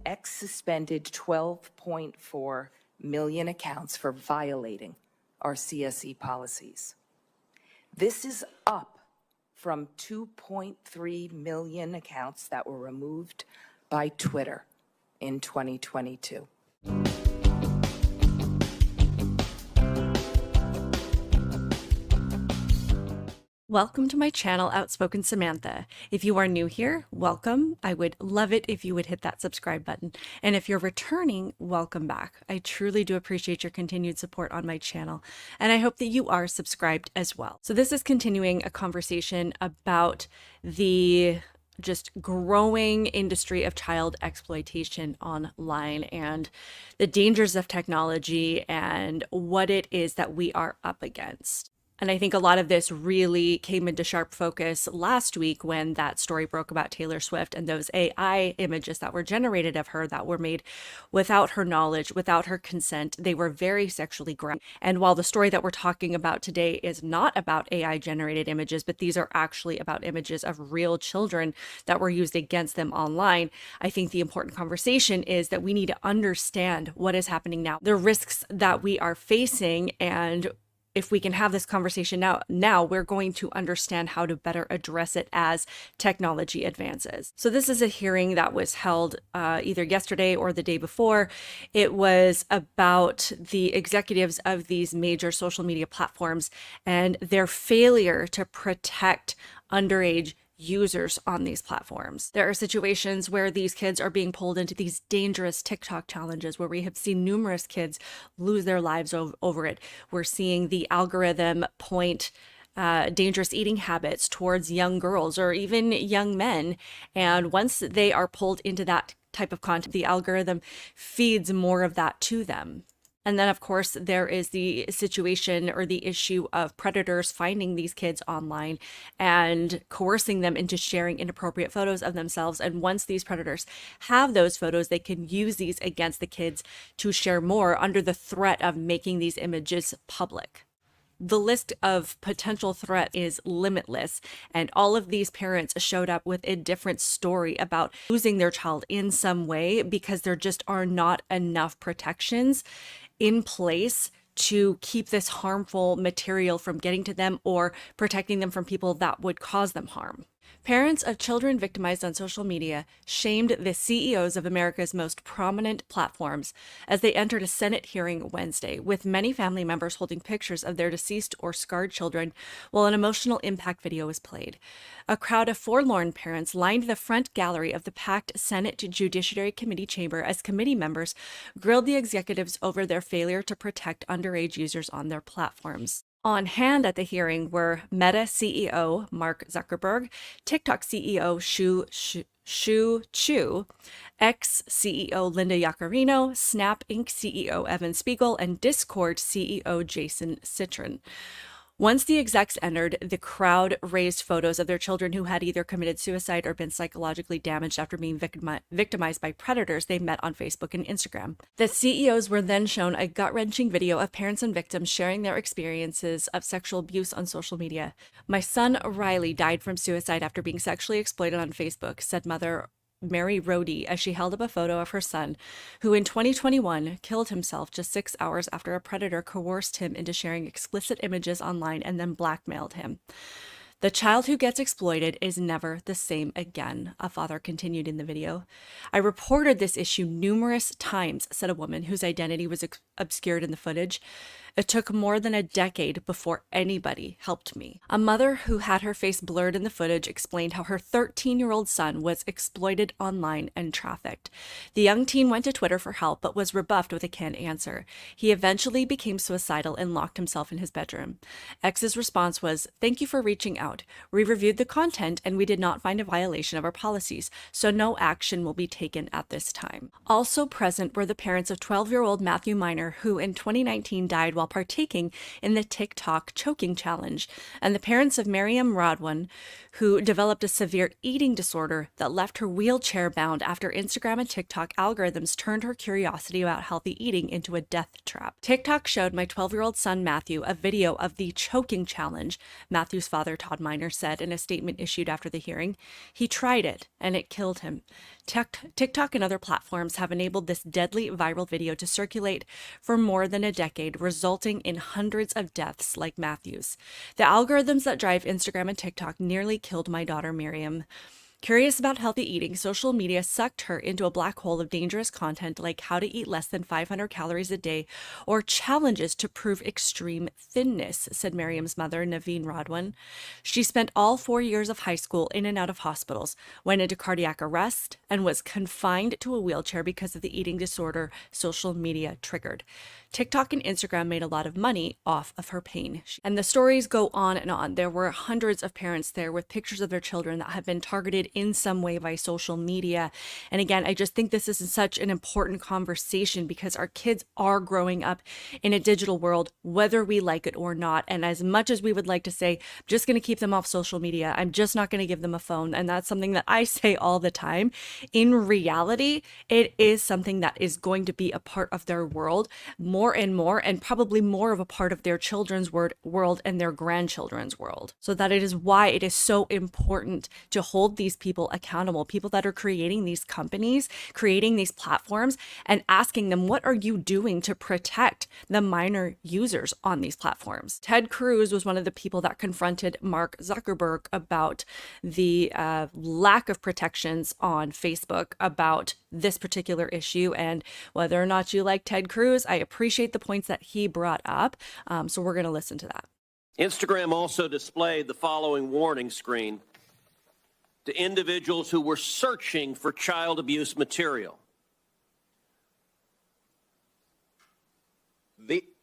X suspended 12.4 million accounts for violating our CSE policies. This is up from 2.3 million accounts that were removed by Twitter in 2022. Welcome to my channel, Outspoken Samantha. If you are new here, welcome. I would love it if you would hit that subscribe button. And if you're returning, welcome back. I truly do appreciate your continued support on my channel, and I hope that you are subscribed as well. So this is continuing a conversation about the just growing industry of child exploitation online and the dangers of technology and what it is that we are up against. And I think a lot of this really came into sharp focus last week when that story broke about Taylor Swift and those AI images that were generated of her that were made without her knowledge, without her consent. They were very sexually graphic. And while the story that we're talking about today is not about AI generated images, but these are actually about images of real children that were used against them online, I think the important conversation is that we need to understand what is happening now, the risks that we are facing, and if we can have this conversation now we're going to understand how to better address it as technology advances. So this is a hearing that was held either yesterday or the day before. It was about the executives of these major social media platforms and their failure to protect underage users on these platforms. There are situations where these kids are being pulled into these dangerous TikTok challenges where we have seen numerous kids lose their lives over it. We're seeing the algorithm point dangerous eating habits towards young girls or even young men. And once they are pulled into that type of content, the algorithm feeds more of that to them. And then, of course, there is the situation or the issue of predators finding these kids online and coercing them into sharing inappropriate photos of themselves. And once these predators have those photos, they can use these against the kids to share more under the threat of making these images public. The list of potential threat is limitless, and all of these parents showed up with a different story about losing their child in some way because there just are not enough protections in place to keep this harmful material from getting to them or protecting them from people that would cause them harm. Parents of children victimized on social media shamed the CEOs of America's most prominent platforms as they entered a Senate hearing Wednesday, with many family members holding pictures of their deceased or scarred children while an emotional impact video was played. A crowd of forlorn parents lined the front gallery of the packed Senate Judiciary Committee chamber as committee members grilled the executives over their failure to protect underage users on their platforms. On hand at the hearing were Meta CEO Mark Zuckerberg, TikTok CEO Shu Chu, ex-CEO Linda Yaccarino, Snap Inc. CEO Evan Spiegel, and Discord CEO Jason Citron. Once the execs entered, the crowd raised photos of their children who had either committed suicide or been psychologically damaged after being victimized by predators they met on Facebook and Instagram. The CEOs were then shown a gut-wrenching video of parents and victims sharing their experiences of sexual abuse on social media. "My son Riley died from suicide after being sexually exploited on Facebook," said mother Mary Rohde as she held up a photo of her son, who in 2021 killed himself just 6 hours after a predator coerced him into sharing explicit images online and then blackmailed him. "The child who gets exploited is never the same again," a father continued in the video. "I reported this issue numerous times," said a woman whose identity was obscured in the footage. "It took more than a decade before anybody helped me." A mother who had her face blurred in the footage explained how her 13-year-old son was exploited online and trafficked. The young teen went to Twitter for help, but was rebuffed with a canned answer. He eventually became suicidal and locked himself in his bedroom. X's response was, "Thank you for reaching out. We reviewed the content and we did not find a violation of our policies, so no action will be taken at this time." Also present were the parents of 12-year-old Matthew Minor, who in 2019 died while while partaking in the TikTok choking challenge. And the parents of Miriam Rodwan, who developed a severe eating disorder that left her wheelchair bound after Instagram and TikTok algorithms turned her curiosity about healthy eating into a death trap. TikTok showed my 12-year-old son Matthew a video of the choking challenge, Matthew's father Todd Miner said in a statement issued after the hearing. He tried it and it killed him. TikTok and other platforms have enabled this deadly viral video to circulate for more than a decade, resulting in hundreds of deaths like Matthew's. The algorithms that drive Instagram and TikTok nearly killed my daughter Miriam. Curious about healthy eating, social media sucked her into a black hole of dangerous content like how to eat less than 500 calories a day or challenges to prove extreme thinness, said Miriam's mother, Naveen Rodwan. She spent all 4 years of high school in and out of hospitals, went into cardiac arrest, and was confined to a wheelchair because of the eating disorder social media triggered. TikTok and Instagram made a lot of money off of her pain. And the stories go on and on. There were hundreds of parents there with pictures of their children that have been targeted in some way by social media. And again, I just think this is such an important conversation because our kids are growing up in a digital world, whether we like it or not. And as much as we would like to say, I'm just going to keep them off social media, I'm just not going to give them a phone. And that's something that I say all the time. In reality, it is something that is going to be a part of their world more and more, and probably more of a part of their children's world and their grandchildren's world. So that it is why it is so important to hold these people accountable, people that are creating these companies, creating these platforms, and asking them, what are you doing to protect the minor users on these platforms? Ted Cruz was one of the people that confronted Mark Zuckerberg about the lack of protections on Facebook about this particular issue. And whether or not you like Ted Cruz, I appreciate the points that he brought up. So we're going to listen to that. Instagram also displayed the following warning screen to individuals who were searching for child abuse material.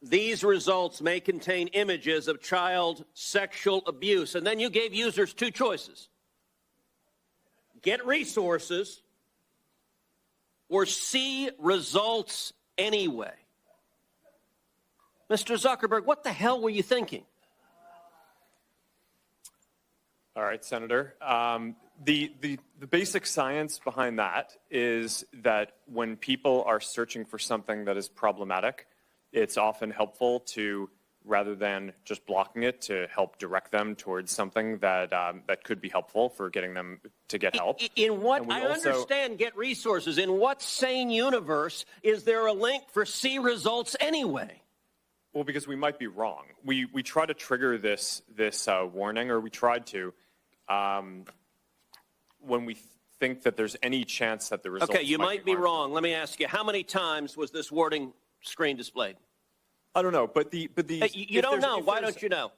These results may contain images of child sexual abuse. And then you gave users two choices: get resources or see results anyway. Mr. Zuckerberg, what the hell were you thinking? All right, Senator. The basic science behind that is that when people are searching for something that is problematic, it's often helpful to, rather than just blocking it, to help direct them towards something that that could be helpful for getting them to get help. In what, I understand get resources. In what sane universe is there a link for see results anyway? Well, because we might be wrong. We try to trigger this warning, or we tried to, when we think that there's any chance that the results. Okay, you might be wrong. Let me ask you, how many times was this warning screen displayed? I don't know, but you don't know. Why don't you know?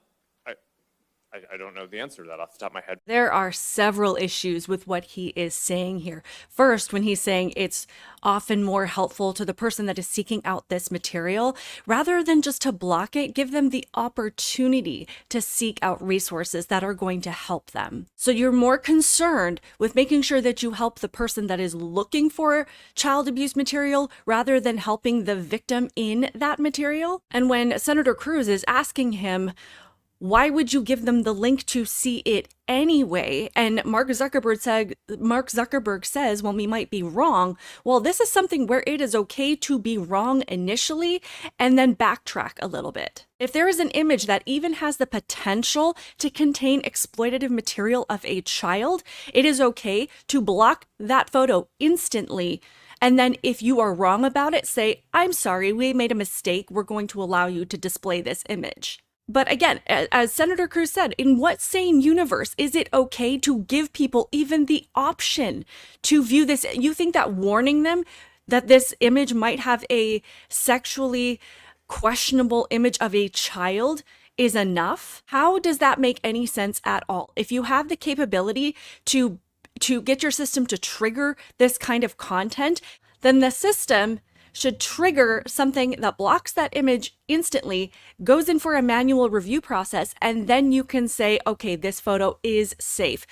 I don't know the answer to that off the top of my head. There are several issues with what he is saying here. First, when he's saying it's often more helpful to the person that is seeking out this material, rather than just to block it, give them the opportunity to seek out resources that are going to help them. So you're more concerned with making sure that you help the person that is looking for child abuse material rather than helping the victim in that material. And when Senator Cruz is asking him, why would you give them the link to see it anyway? And Mark Zuckerberg says, well, we might be wrong. Well, this is something where it is okay to be wrong initially and then backtrack a little bit. If there is an image that even has the potential to contain exploitative material of a child, it is okay to block that photo instantly. And then if you are wrong about it, say, I'm sorry, we made a mistake. We're going to allow you to display this image. But again, as Senator Cruz said, in what sane universe is it okay to give people even the option to view this? You think that warning them that this image might have a sexually questionable image of a child is enough? How does that make any sense at all? If you have the capability to get your system to trigger this kind of content, then the system should trigger something that blocks that image instantly, goes in for a manual review process, and then you can say, okay, this photo is safe.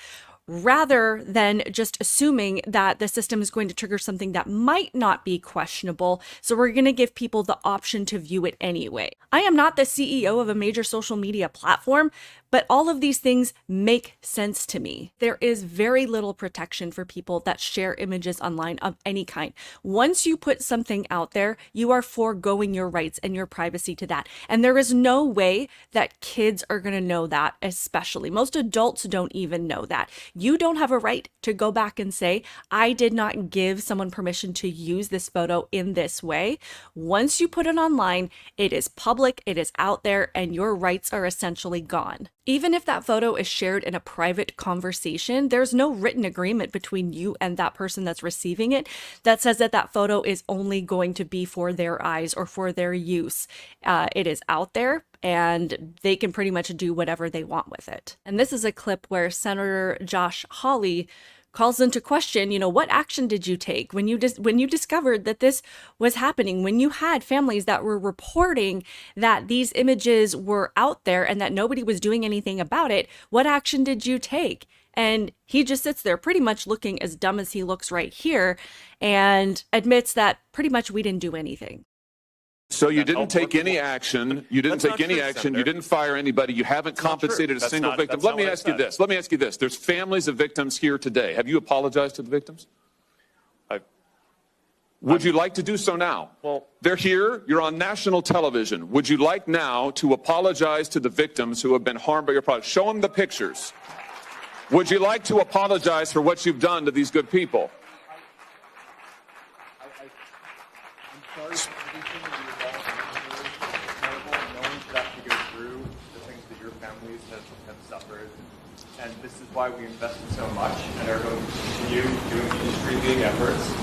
rather than just assuming that the system is going to trigger something that might not be questionable. So we're going to give people the option to view it anyway. I am not the CEO of a major social media platform, but all of these things make sense to me. There is very little protection for people that share images online of any kind. Once you put something out there, you are foregoing your rights and your privacy to that. And there is no way that kids are going to know that, especially. Most adults don't even know that. You don't have a right to go back and say, I did not give someone permission to use this photo in this way. Once you put it online, it is public, it is out there, and your rights are essentially gone. Even if that photo is shared in a private conversation, there's no written agreement between you and that person that's receiving it that says that that photo is only going to be for their eyes or for their use. It is out there, and they can pretty much do whatever they want with it. And this is a clip where Senator Josh Hawley calls into question, what action did you take when you discovered that this was happening, when you had families that were reporting that these images were out there and that nobody was doing anything about it? What action did you take? And he just sits there pretty much looking as dumb as he looks right here and admits that pretty much we didn't do anything. So you didn't take any action. You didn't take any action. Senator. You didn't fire anybody. You haven't compensated a single victim. Let me ask you this. Let me ask you this. There's families of victims here today. Have you apologized to the victims? Would you like to do so now? Well, they're here. You're on national television. Would you like now to apologize to the victims who have been harmed by your product? Show them the pictures. Would you like to apologize for what you've done to these good people? I'm sorry for everything that you've all incredible. No one should have to go through the things that your families have suffered. And this is why we invested so much and are going to continue doing industry-leading efforts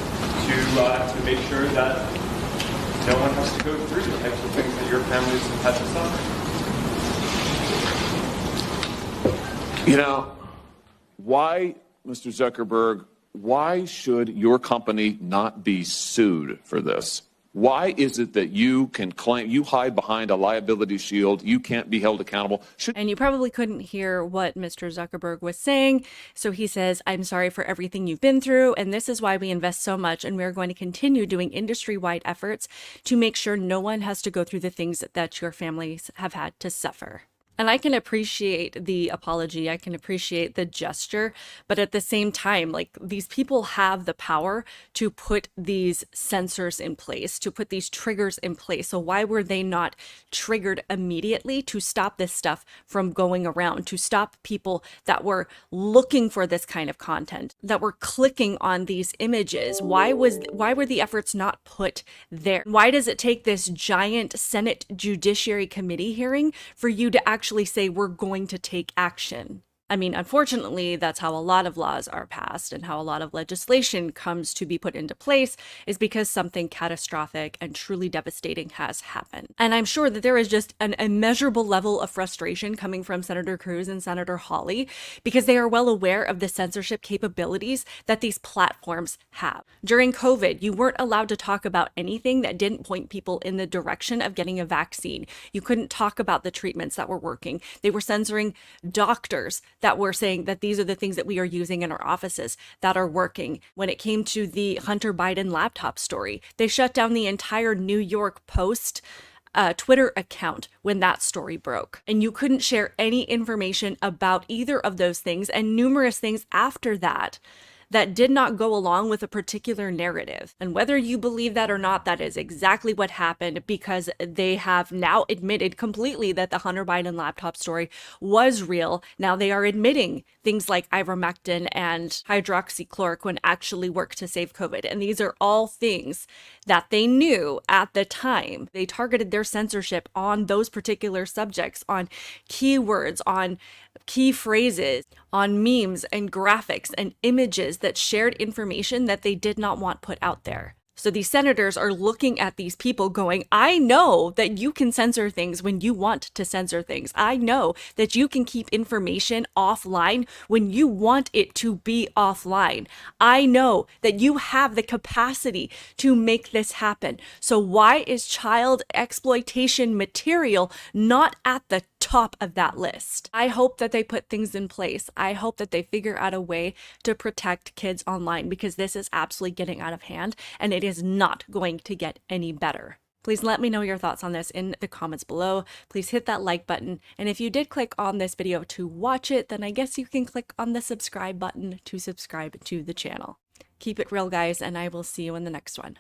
to make sure that no one has to go through the types of things that your families have had to suffer. Why, Mr. Zuckerberg, why should your company not be sued for this? Why is it that you can claim, you hide behind a liability shield, you can't be held accountable? And you probably couldn't hear what Mr. Zuckerberg was saying. So he says, I'm sorry for everything you've been through. And this is why we invest so much. And we're going to continue doing industry-wide efforts to make sure no one has to go through the things that your families have had to suffer. And I can appreciate the apology. I can appreciate the gesture. But at the same time, these people have the power to put these sensors in place, to put these triggers in place. So why were they not triggered immediately to stop this stuff from going around, to stop people that were looking for this kind of content, that were clicking on these images? Why were the efforts not put there? Why does it take this giant Senate Judiciary Committee hearing for you to actually say we're going to take action? I mean, unfortunately, that's how a lot of laws are passed and how a lot of legislation comes to be put into place, is because something catastrophic and truly devastating has happened. And I'm sure that there is just an immeasurable level of frustration coming from Senator Cruz and Senator Hawley, because they are well aware of the censorship capabilities that these platforms have. During COVID, you weren't allowed to talk about anything that didn't point people in the direction of getting a vaccine. You couldn't talk about the treatments that were working. They were censoring doctors that were saying that these are the things that we are using in our offices that are working. When it came to the Hunter Biden laptop story, they shut down the entire New York Post Twitter account when that story broke. And you couldn't share any information about either of those things, and numerous things after that did not go along with a particular narrative. And whether you believe that or not, that is exactly what happened, because they have now admitted completely that the Hunter Biden laptop story was real. Now they are admitting things like ivermectin and hydroxychloroquine actually work to save COVID. And these are all things that they knew at the time. They targeted their censorship on those particular subjects, on keywords, on key phrases, on memes and graphics and images that shared information that they did not want put out there. So these senators are looking at these people going, I know that you can censor things when you want to censor things. I know that you can keep information offline when you want it to be offline. I know that you have the capacity to make this happen. So why is child exploitation material not at the top top of that list. I hope that they put things in place. I hope that they figure out a way to protect kids online, because this is absolutely getting out of hand and it is not going to get any better. Please let me know your thoughts on this in the comments below. Please hit that like button. And if you did click on this video to watch it, then I guess you can click on the subscribe button to subscribe to the channel. Keep it real, guys, and I will see you in the next one.